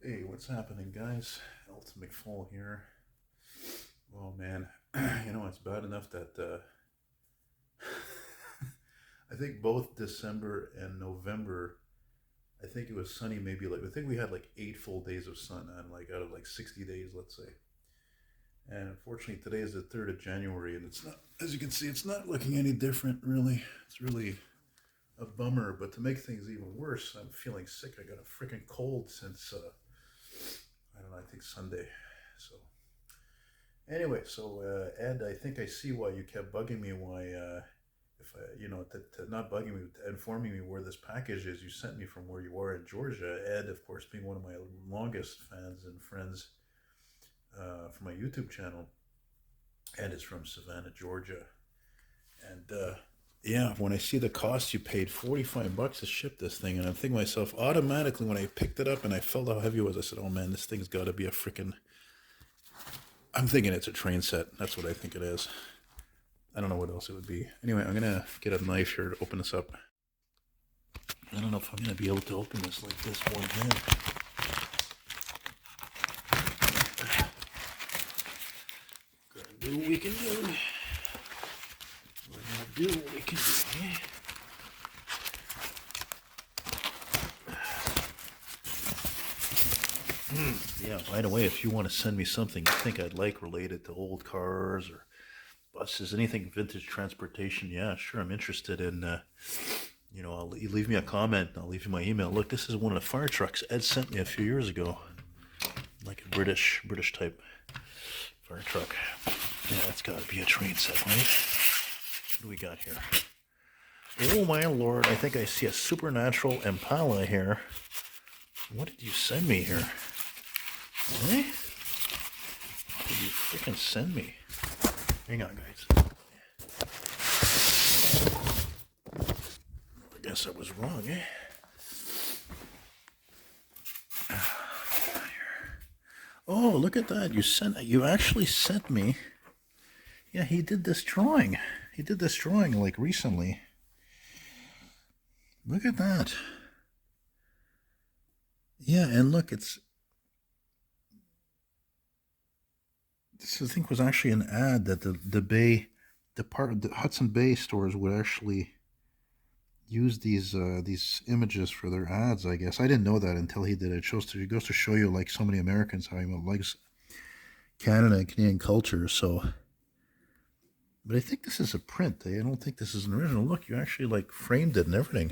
Hey, what's happening, guys? eltonmcfall here. Oh man, it's bad enough that I think both December and November, I think it was sunny. Maybe I think we had like 8 full days of sun, and like out of like 60 days, let's say. And unfortunately, today is the 3rd of January, and it's not, as you can see, it's not looking any different. Really, it's really a bummer. But to make things even worse, I'm feeling sick. I got a freaking cold since I don't know. I think Sunday. So anyway, so Ed, I think I see why you kept bugging me. Why, if I, not bugging me, informing me where this package is you sent me from where you are in Georgia. Ed, of course, being one of my longest fans and friends for my YouTube channel. Ed is from Savannah, Georgia, and yeah, when I see the cost you paid, $45 to ship this thing, and I'm thinking to myself automatically when I picked it up and I felt how heavy it was, I said, "Oh man, this thing's got to be a freaking." I'm thinking it's a train set. That's what I think it is. I don't know what else it would be. Anyway, I'm gonna get a knife here to open this up. I don't know if I'm gonna be able to open this like this one hand. Gotta do what we can do. We're gonna do what we can do. Eh? Yeah, by the way, if you want to send me something you think I'd like related to old cars or buses, anything vintage transportation, yeah, sure, I'm interested in. You leave me a comment. I'll leave you my email. Look, this is one of the fire trucks Ed sent me a few years ago, like a British type fire truck. Yeah, that's got to be a train set, right? What do we got here? Oh my lord! I think I see a supernatural Impala here. What did you send me here? Eh? What did you freaking send me? Hang on, guys. I guess I was wrong, eh? Oh, look at that! You actually sent me. Yeah, he did this drawing. He did this drawing like recently. Look at that. Yeah, and look, this I think was actually an ad that the Hudson Bay stores would actually use these images for their ads. I guess I didn't know that until he did it. It goes to show you like so many Americans how he likes Canada and Canadian culture. So, but I think this is a print. I don't think this is an original. Look, you actually like framed it and everything.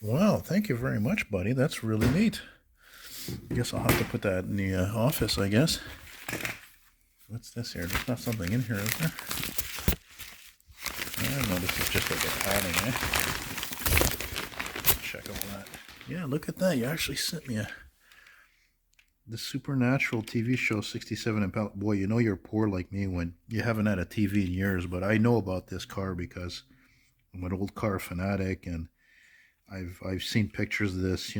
Wow, thank you very much, buddy. That's really neat. I guess I'll have to put that in the office, I guess. What's this here? There's not something in here, is there? I don't know. This is just like a padding, eh? Check out that. Yeah, look at that. You actually sent me the Supernatural TV show 67 and boy, you know you're poor like me when you haven't had a TV in years, but I know about this car because I'm an old car fanatic and I've seen pictures of this,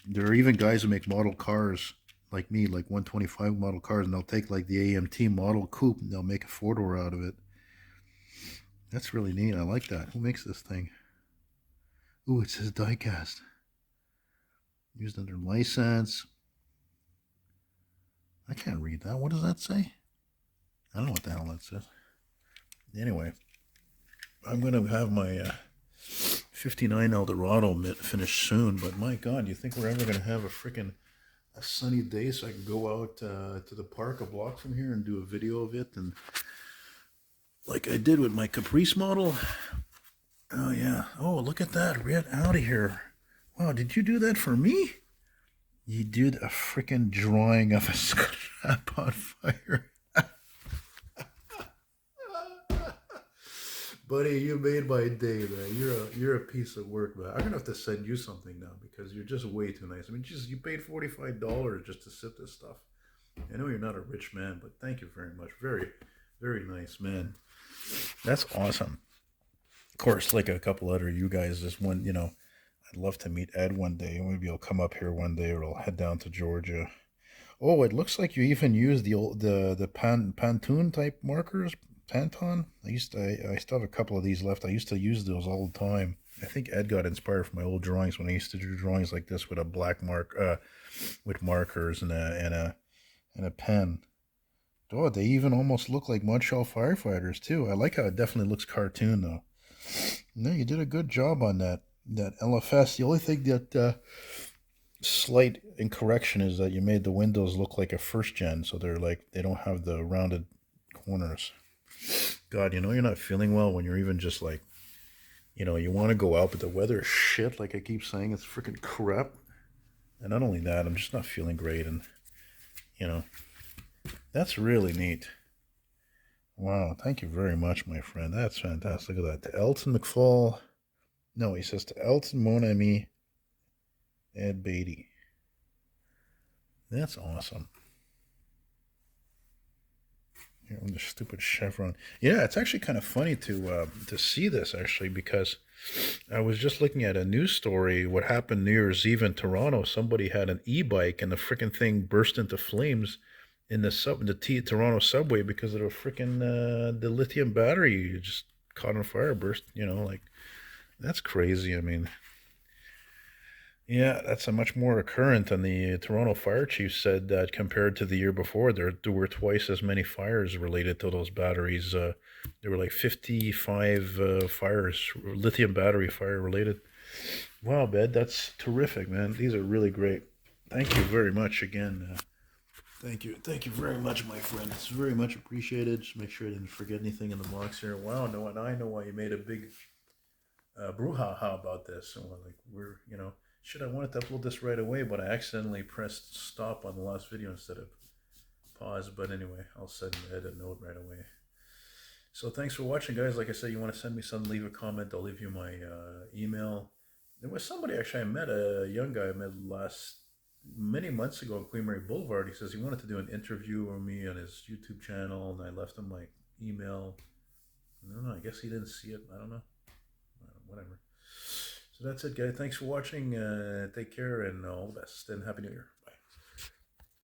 there are even guys who make model cars like me, like 125 model cars, and they'll take like the AMT model coupe and they'll make a four door out of it. That's really neat. I like that. Who makes this thing? Ooh, it says diecast. Used under license. I can't read that. What does that say? I don't know what the hell that says. Anyway, I'm going to have my 59 Eldorado finished soon, but my God, you think we're ever going to have a sunny day so I can go out to the park a block from here and do a video of it, and like I did with my Caprice model. Oh yeah. Oh, look at that. Get out of here. Wow, did you do that for me? You did a freaking drawing of a scrap on fire. Buddy, you made my day, man. You're a piece of work, man. I'm gonna have to send you something now because you're just way too nice. I mean, just you paid $45 just to sip this stuff. I know you're not a rich man, but thank you very much. Very, very nice, man. That's awesome. Of course, like a couple other you guys, this one, I'd love to meet Ed one day. Maybe he'll come up here one day, or I'll head down to Georgia. Oh, it looks like you even use the Pantone type markers. Pantone. I still have a couple of these left. I used to use those all the time. I think Ed got inspired from my old drawings when I used to do drawings like this with a black mark, with markers and a pen. Oh, they even almost look like mudshell firefighters too. I like how it definitely looks cartoon though. No, you did a good job on that LFS. The only thing that slight incorrection is that you made the windows look like a first gen, so they're like they don't have the rounded corners. God, you're not feeling well when you're even just like, you want to go out, but the weather is shit. Like I keep saying, it's freaking crap. And not only that, I'm just not feeling great, and you know that's really neat. Wow, thank you very much, my friend. That's fantastic. Look at that. To Elton McFall. No, he says to Elton Mon Ami Ed Beatty. That's awesome. Here on the stupid chevron. Yeah, it's actually kind of funny to see this actually because I was just looking at a news story. What happened New Year's Eve in Toronto? Somebody had an e-bike and the freaking thing burst into flames in the Toronto subway because of the lithium battery just caught on fire, burst. Like that's crazy. I mean, yeah, that's a much more occurrent than the Toronto fire chief said that compared to the year before, there were twice as many fires related to those batteries. There were like 55 fires, lithium battery fire related. Wow, Bed, that's terrific, man. These are really great. Thank you very much again. Thank you very much, my friend. It's very much appreciated. Just make sure I didn't forget anything in the box here. Wow, no, and I know why you made a big brouhaha about this. And we're like, shit, I wanted to upload this right away, but I accidentally pressed stop on the last video instead of pause. But anyway, I'll send Ed a note right away. So thanks for watching, guys. Like I said, you want to send me something, leave a comment. I'll leave you my email. There was somebody actually I met, a young guy I met last many months ago on Queen Mary Boulevard. He says he wanted to do an interview with me on his YouTube channel, and I left him my email. I don't know. I guess he didn't see it. I don't know. Whatever. So that's it, guys. Thanks for watching. Take care and all the best. And Happy New Year.